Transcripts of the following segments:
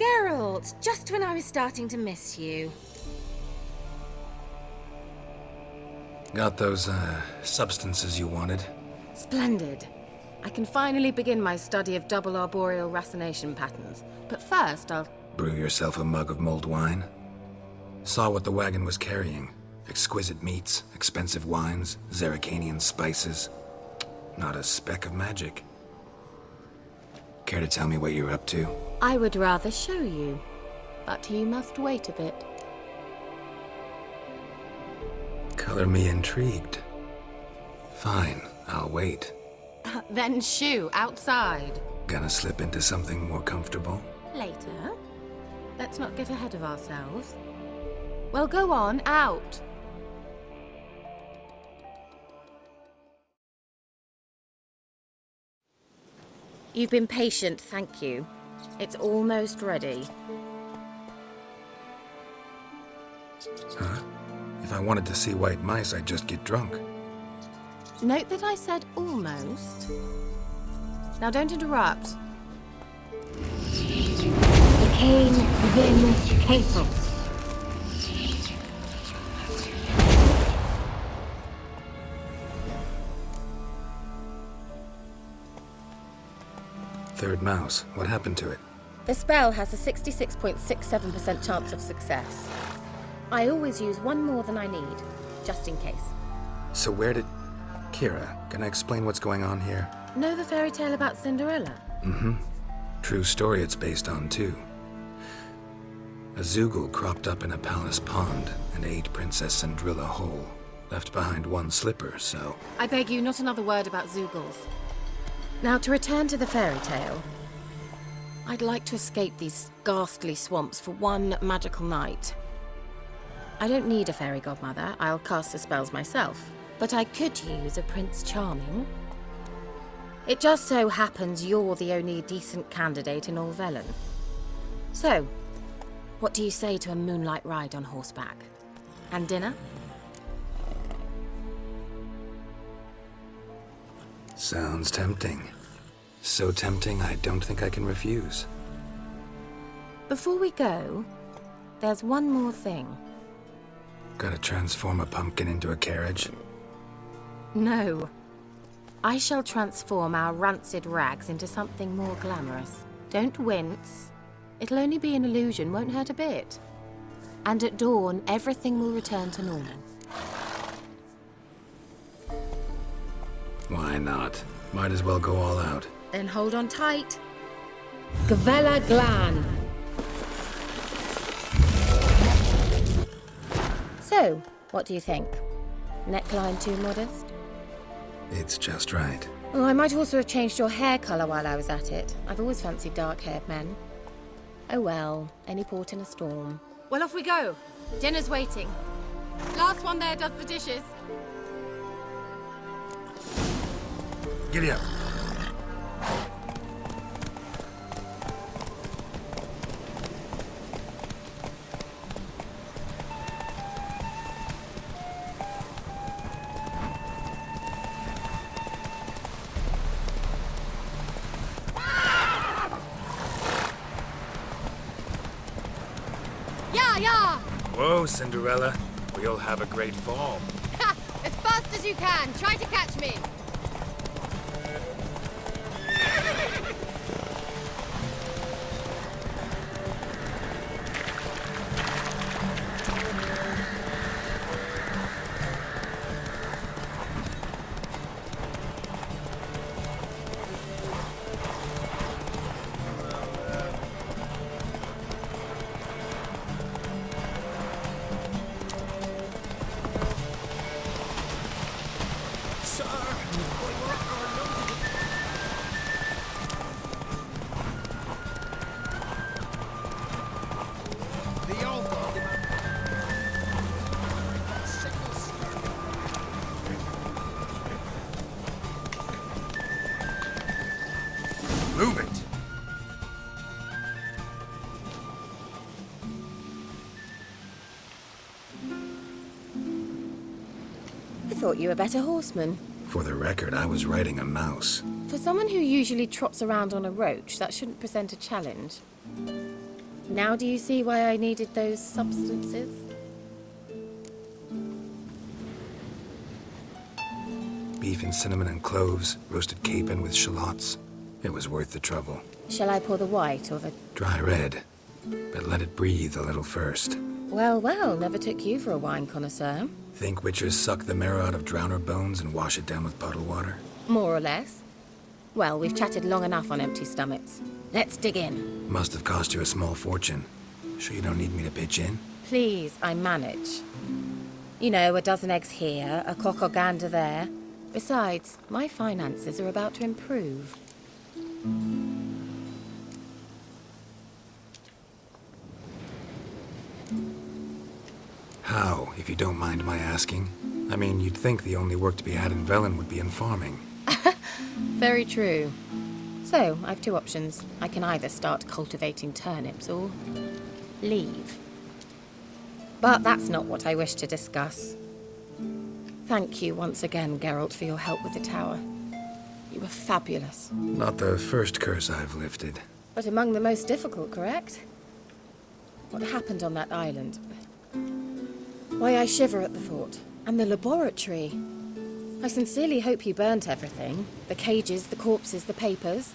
Geralt, just when I was starting to miss you. Got those, substances you wanted? Splendid. I can finally begin my study of double arboreal racination patterns. But first, I'll... Brew yourself a mug of mulled wine? Saw what the wagon was carrying. Exquisite meats, expensive wines, Zerrikanian spices. Not a speck of magic. Care to tell me what you're up to? I would rather show you, but you must wait a bit. Color me intrigued. Fine, I'll wait. Then shoo, outside. Gonna slip into something more comfortable? Later. Let's not get ahead of ourselves. Well, go on, out. You've been patient, thank you. It's almost ready. Huh? If I wanted to see white mice, I'd just get drunk. Note that I said almost. Now don't interrupt. Cane Vin Capel. Third mouse. What happened to it? The spell has a 66.67% chance of success. I always use one more than I need, just in case. So where did... Kira, can I explain what's going on here? Know the fairy tale about Cinderella? Mm-hmm. True story it's based on, too. A Zoogle cropped up in a palace pond and ate Princess Cinderella whole. Left behind one slipper, so... I beg you, not another word about Zoogles. Now, to return to the fairy tale. I'd like to escape these ghastly swamps for one magical night. I don't need a fairy godmother, I'll cast the spells myself. But I could use a Prince Charming. It just so happens you're the only decent candidate in all Velen. So, what do you say to a moonlight ride on horseback? And dinner? Sounds tempting. So tempting, I don't think I can refuse. Before we go, there's one more thing. Gotta transform a pumpkin into a carriage? No. I shall transform our rancid rags into something more glamorous. Don't wince. It'll only be an illusion, won't hurt a bit. And at dawn, everything will return to normal. Why not? Might as well go all out. Then hold on tight. Gavella Glan. So, what do you think? Neckline too modest? It's just right. Oh, I might also have changed your hair colour while I was at it. I've always fancied dark-haired men. Oh well, any port in a storm. Well, off we go. Dinner's waiting. Last one there does the dishes. Giddy up. Whoa, Cinderella. We'll have a great fall. Ha! As fast as you can. Try to catch me. Move it! I thought you were a better horseman. For the record, I was riding a mouse. For someone who usually trots around on a roach, that shouldn't present a challenge. Now do you see why I needed those substances? Beef and cinnamon and cloves, roasted capon with shallots. It was worth the trouble. Shall I pour the white or the... Dry red, but let it breathe a little first. Well, well, never took you for a wine connoisseur. Think witchers suck the marrow out of drowner bones and wash it down with puddle water? More or less. Well, we've chatted long enough on empty stomachs. Let's dig in. Must have cost you a small fortune. Sure you don't need me to pitch in? Please, I manage. You know, a dozen eggs here, a cock or gander there. Besides, my finances are about to improve. How, if you don't mind my asking? I mean, you'd think the only work to be had in Velen would be in farming. Very true. So, I've two options. I can either start cultivating turnips or leave. But that's not what I wish to discuss. Thank you once again, Geralt, for your help with the tower. You were fabulous. Not the first curse I've lifted. But among the most difficult, correct? What happened on that island? Why, I shiver at the thought. And the laboratory. I sincerely hope you burnt everything. The cages, the corpses, the papers.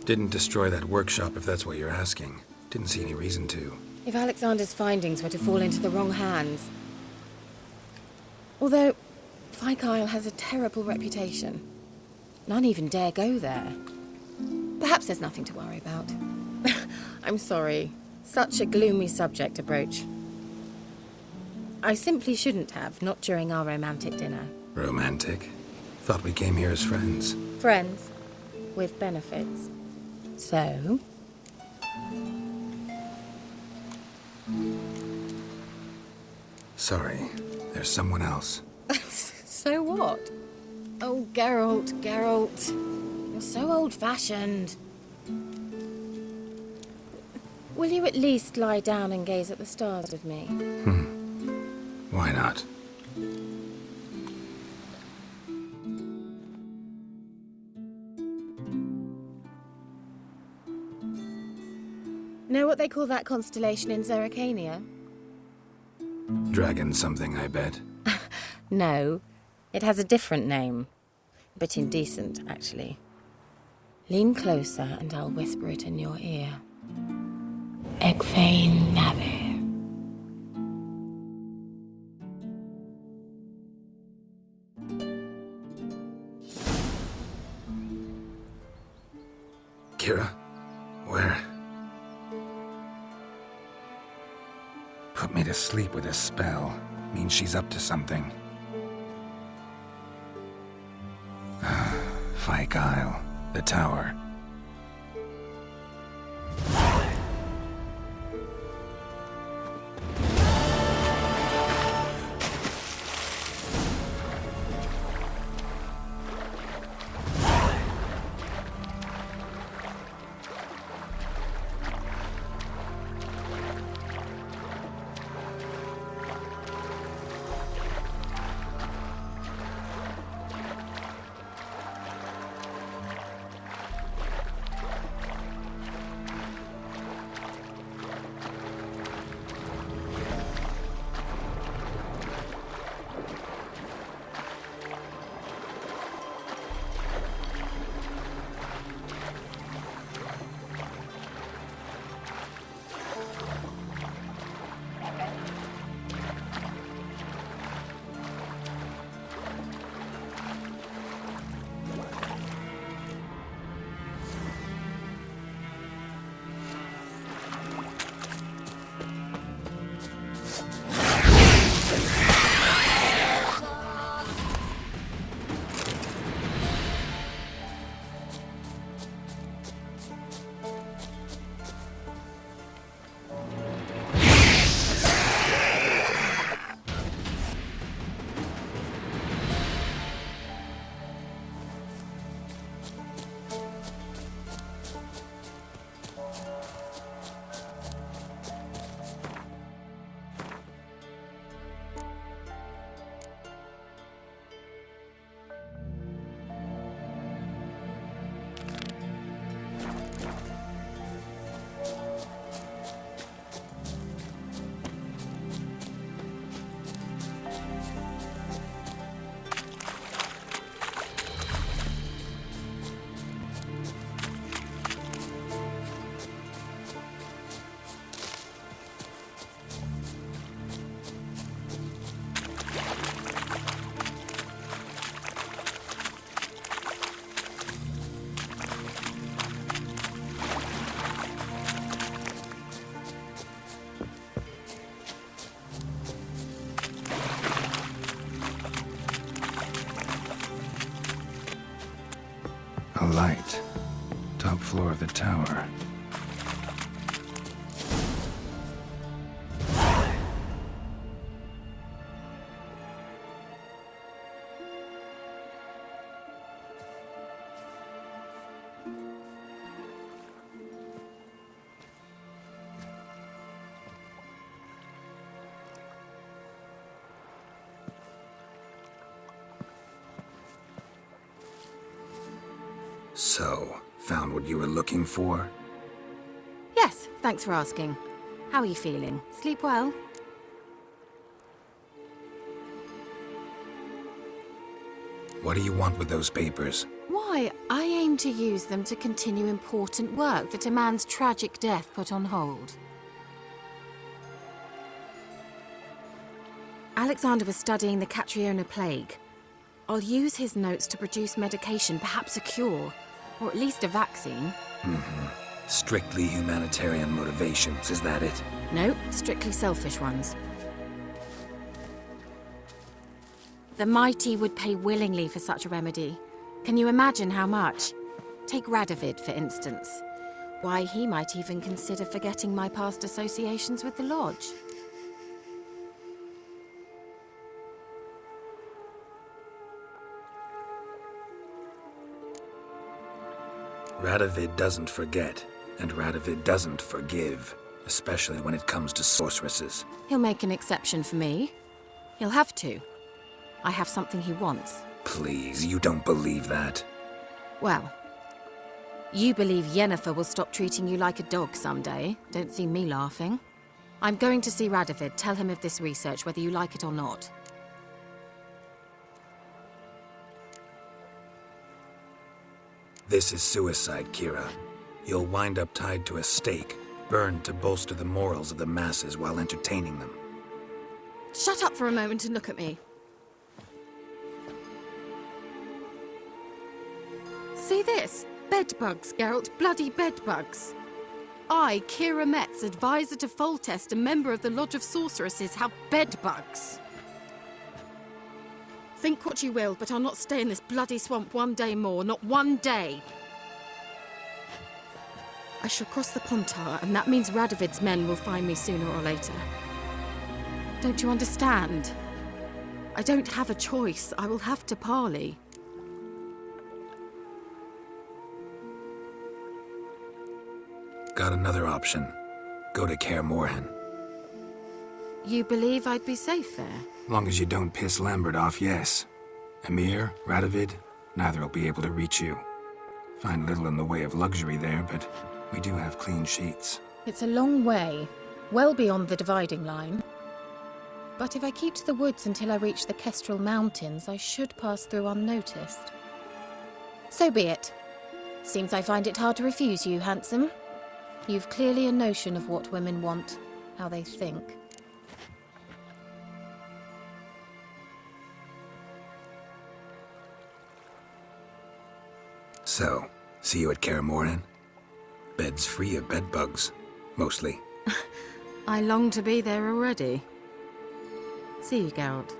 Didn't destroy that workshop, if that's what you're asking. Didn't see any reason to. If Alexander's findings were to fall into the wrong hands. Although, Fictional has a terrible reputation. None even dare go there. Perhaps there's nothing to worry about. I'm sorry. Such a gloomy subject to broach. I simply shouldn't have, not during our romantic dinner. Romantic? Thought we came here as friends. Friends. With benefits. So... Sorry, there's someone else. So what? Oh, Geralt, Geralt. You're so old-fashioned. Will you at least lie down and gaze at the stars with me? Why not? Know what they call that constellation in Zerrikania? Dragon something, I bet. No, it has a different name. A bit indecent, actually. Lean closer and I'll whisper it in your ear. Egfain Nave. Kira? Where? Put me to sleep with a spell. Means she's up to something. Fyke Isle. The tower. light. Top floor of the tower. So, found what you were looking for? Yes, thanks for asking. How are you feeling? Sleep well? What do you want with those papers? Why, I aim to use them to continue important work that a man's tragic death put on hold. Alexander was studying the Catriona plague. I'll use his notes to produce medication, perhaps a cure, or at least a vaccine. Strictly humanitarian motivations, is that it? No, strictly selfish ones. The mighty would pay willingly for such a remedy. Can you imagine how much? Take Radovid, for instance. Why, he might even consider forgetting my past associations with the Lodge. Radovid doesn't forget, and Radovid doesn't forgive, especially when it comes to sorceresses. He'll make an exception for me. He'll have to. I have something he wants. Please, you don't believe that. Well, you believe Yennefer will stop treating you like a dog someday. Don't see me laughing. I'm going to see Radovid, tell him of this research, whether you like it or not. This is suicide, Kira. You'll wind up tied to a stake, burned to bolster the morals of the masses while entertaining them. Shut up for a moment and look at me. See this? Bedbugs, Geralt. Bloody bedbugs. I, Kira Metz, advisor to Foltest, a member of the Lodge of Sorceresses, have bedbugs. Think what you will, but I'll not stay in this bloody swamp one day more. Not one day. I shall cross the Pontar, and that means Radovid's men will find me sooner or later. Don't you understand? I don't have a choice. I will have to parley. Got another option. Go to Kaer Morhen. You believe I'd be safe there? Long as you don't piss Lambert off, yes. Emir, Radovid, neither will be able to reach you. Find little in the way of luxury there, but we do have clean sheets. It's a long way, well beyond the dividing line. But if I keep to the woods until I reach the Kestrel Mountains, I should pass through unnoticed. So be it. Seems I find it hard to refuse you, handsome. You've clearly a notion of what women want, how they think. So, see you at Kaer Morhen? Bed's free of bedbugs, mostly. I long to be there already. See you, Geralt.